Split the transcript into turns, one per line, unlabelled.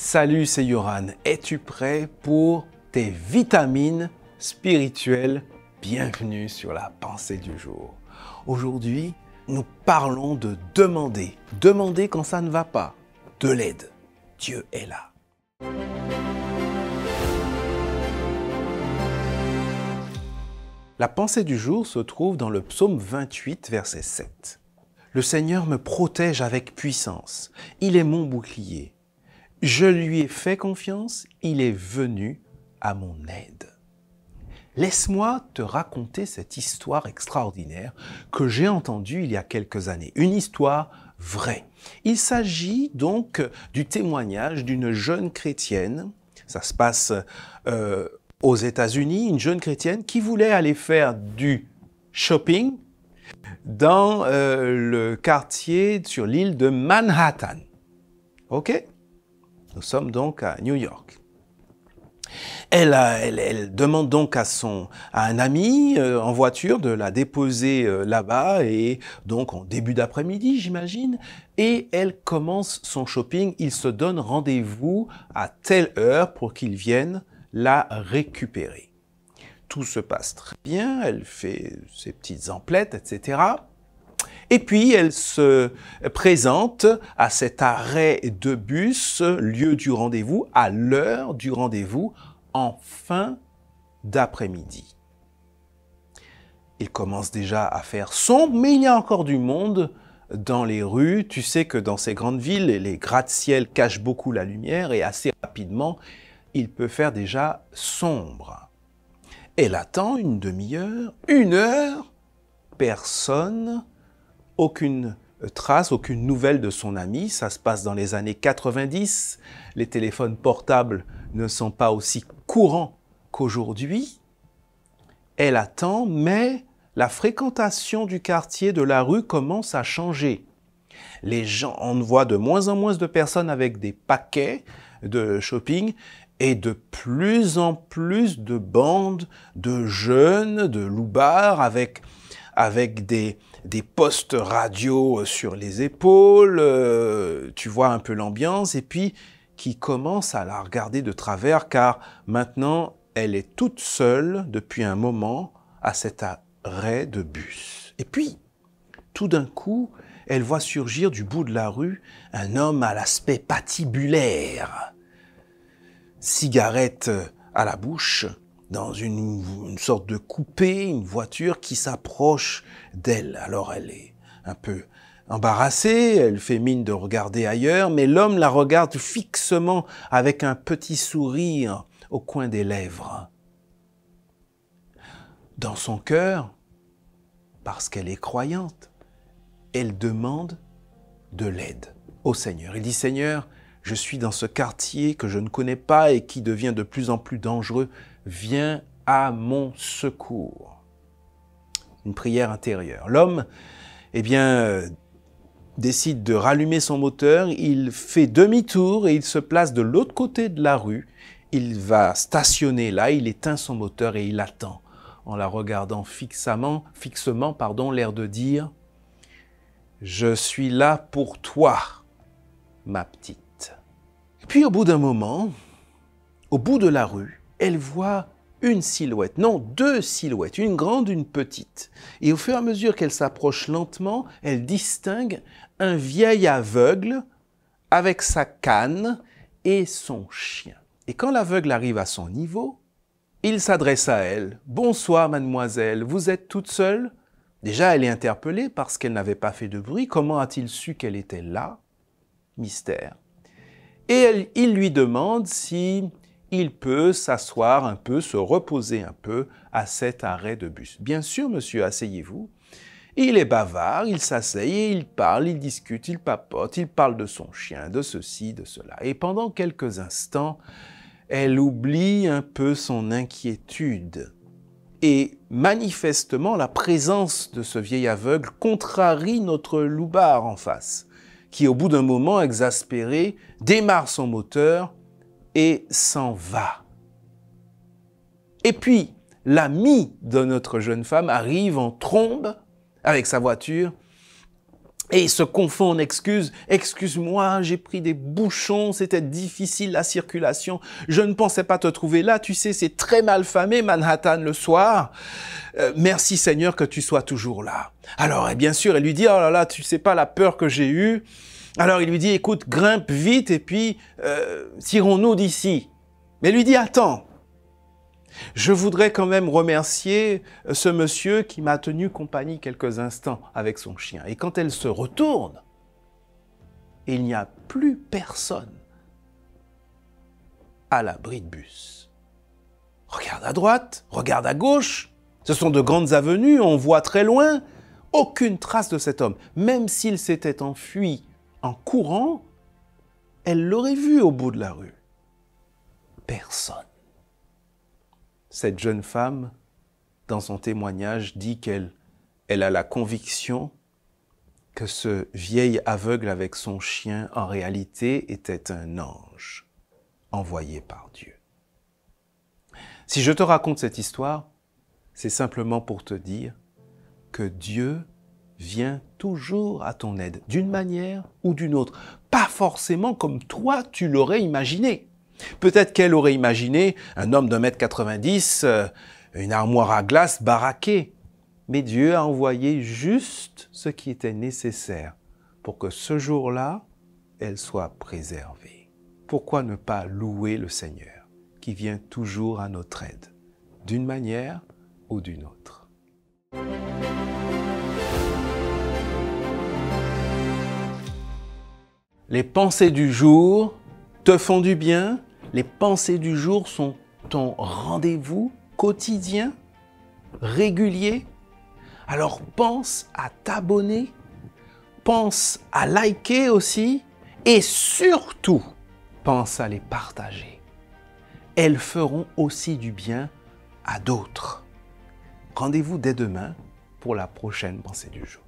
Salut, c'est Yoran. Es-tu prêt pour tes vitamines spirituelles? Bienvenue sur la pensée du jour. Aujourd'hui, nous parlons de demander. Demander quand ça ne va pas. De l'aide. Dieu est là. La pensée du jour se trouve dans le psaume 28, verset 7. Le Seigneur me protège avec puissance. Il est mon bouclier. Je lui ai fait confiance, il est venu à mon aide. Laisse-moi te raconter cette histoire extraordinaire que j'ai entendue il y a quelques années. Une histoire vraie. Il s'agit donc du témoignage d'une jeune chrétienne. Ça se passe aux États-Unis, une jeune chrétienne qui voulait aller faire du shopping dans le quartier sur l'île de Manhattan. OK? Nous sommes donc à New York. Elle demande donc à un ami en voiture de la déposer là-bas, et donc en début d'après-midi, j'imagine, et elle commence son shopping. Il se donne rendez-vous à telle heure pour qu'il vienne la récupérer. Tout se passe très bien, elle fait ses petites emplettes, etc. Et puis, elle se présente à cet arrêt de bus, lieu du rendez-vous, à l'heure du rendez-vous, en fin d'après-midi. Il commence déjà à faire sombre, mais il y a encore du monde dans les rues. Tu sais que dans ces grandes villes, les gratte-ciel cachent beaucoup la lumière et assez rapidement, il peut faire déjà sombre. Elle attend une demi-heure, une heure, personne. Aucune trace, aucune nouvelle de son ami. Ça se passe dans les années 90. Les téléphones portables ne sont pas aussi courants qu'aujourd'hui. Elle attend, mais la fréquentation du quartier, de la rue, commence à changer. Les gens, on voit de moins en moins de personnes avec des paquets de shopping et de plus en plus de bandes de jeunes, de loupards avec des postes radio sur les épaules, tu vois un peu l'ambiance, et puis qui commence à la regarder de travers, car maintenant, elle est toute seule depuis un moment à cet arrêt de bus. Et puis, tout d'un coup, elle voit surgir du bout de la rue un homme à l'aspect patibulaire, cigarette à la bouche, dans une sorte de coupé, une voiture qui s'approche d'elle. Alors elle est un peu embarrassée, elle fait mine de regarder ailleurs, mais l'homme la regarde fixement avec un petit sourire au coin des lèvres. Dans son cœur, parce qu'elle est croyante, elle demande de l'aide au Seigneur. Elle dit « Seigneur, je suis dans ce quartier que je ne connais pas et qui devient de plus en plus dangereux. Viens à mon secours. » Une prière intérieure. L'homme, décide de rallumer son moteur. Il fait demi-tour et il se place de l'autre côté de la rue. Il va stationner là, il éteint son moteur et il attend, en la regardant fixement, l'air de dire « Je suis là pour toi, ma petite. » Puis au bout d'un moment, au bout de la rue, elle voit une silhouette, non, deux silhouettes, une grande, une petite. Et au fur et à mesure qu'elle s'approche lentement, elle distingue un vieil aveugle avec sa canne et son chien. Et quand l'aveugle arrive à son niveau, il s'adresse à elle. « Bonsoir, mademoiselle, vous êtes toute seule ?» Déjà, elle est interpellée parce qu'elle n'avait pas fait de bruit. Comment a-t-il su qu'elle était là? Mystère. Et il lui demande si il peut s'asseoir un peu, se reposer un peu à cet arrêt de bus. « Bien sûr, monsieur, asseyez-vous. » Il est bavard, il s'asseye et il parle, il discute, il papote, il parle de son chien, de ceci, de cela. Et pendant quelques instants, elle oublie un peu son inquiétude. Et manifestement, la présence de ce vieil aveugle contrarie notre loupard en face, qui au bout d'un moment, exaspéré, démarre son moteur et s'en va. Et puis, l'ami de notre jeune femme arrive en trombe avec sa voiture Et il se confond en excuses. Excuse-moi, j'ai pris des bouchons, c'était difficile la circulation. Je ne pensais pas te trouver là. Tu sais, c'est très mal famé Manhattan le soir. Merci Seigneur que tu sois toujours là. Alors, et bien sûr, elle lui dit, oh là là, tu sais pas la peur que j'ai eue. Alors il lui dit, écoute, grimpe vite et puis tirons-nous d'ici. Mais elle lui dit, attends. Je voudrais quand même remercier ce monsieur qui m'a tenu compagnie quelques instants avec son chien. Et quand elle se retourne, il n'y a plus personne à l'abri de bus. Regarde à droite, regarde à gauche. Ce sont de grandes avenues, on voit très loin. Aucune trace de cet homme. Même s'il s'était enfui en courant, elle l'aurait vu au bout de la rue. Personne. Cette jeune femme, dans son témoignage, dit qu'elle a la conviction que ce vieil aveugle avec son chien, en réalité, était un ange envoyé par Dieu. Si je te raconte cette histoire, c'est simplement pour te dire que Dieu vient toujours à ton aide, d'une manière ou d'une autre. Pas forcément comme toi, tu l'aurais imaginé. Peut-être qu'elle aurait imaginé un homme d'1,90 m, une armoire à glace baraquée. Mais Dieu a envoyé juste ce qui était nécessaire pour que ce jour-là, elle soit préservée. Pourquoi ne pas louer le Seigneur qui vient toujours à notre aide, d'une manière ou d'une autre? Les pensées du jour te font du bien. Les pensées du jour sont ton rendez-vous quotidien, régulier. Alors pense à t'abonner, pense à liker aussi et surtout, pense à les partager. Elles feront aussi du bien à d'autres. Rendez-vous dès demain pour la prochaine pensée du jour.